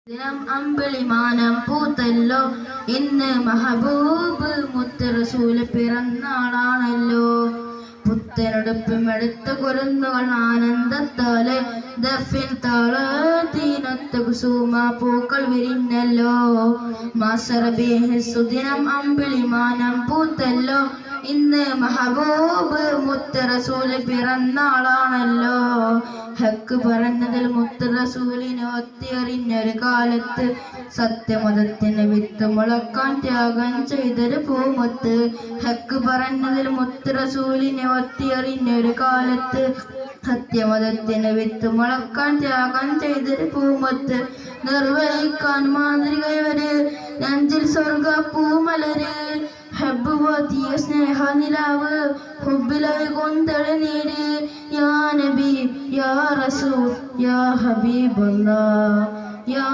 ദിനം അമ്പിളിമാനം പൂത്തല്ലോ. ഇന്ന് മഹബൂബ് മുത്ത് റസൂല് പിറന്നാളാണല്ലോ. പുത്തനുടുപ്പുമെടുത്ത കുരുന്നുകൾ ആനന്ദത്താലെ ദഫിൻ താളത്തിനൊത്ത കുസുമ പൂക്കൾ വിരിഞ്ഞല്ലോ. മാസറബീഹ് സുദിനം അമ്പിളിമാനം പൂത്തല്ലോ. ഇന്ന് മഹബൂബ് മുത്ത് റസൂല് പിറന്നാളാണല്ലോ. ഹക്ക് പറഞ്ഞതിൽ മുത്ത് റസൂലിനെ ഒത്തിയറിഞ്ഞൊരു കാലത്ത് സത്യമതത്തിന് വിത്ത് മുളക്കാൻ ത്യാഗം ചെയ്തൊരു പൂമുത്ത്. ഹക്ക് പറഞ്ഞതിൽ മുത്ത് റസൂലിനെ ഒത്തിയറിഞ്ഞൊരു കാലത്ത് സത്യമതത്തിന് വിത്ത് മുളക്കാൻ ത്യാഗം ചെയ്തൊരു പൂമുത്ത്. നിർവഹിക്കാൻ മാതൃകയവര് നെഞ്ചിൽ സ്വർഗ പൂമലര്. ഹബ്ബ് പോത്തിയ സ്നേഹ നിലാവ് ഹുബിലായി തെളിനീര്. യാ നബി യാ റസൂൽ യാ ഹബീബുല്ലാഹ് യാ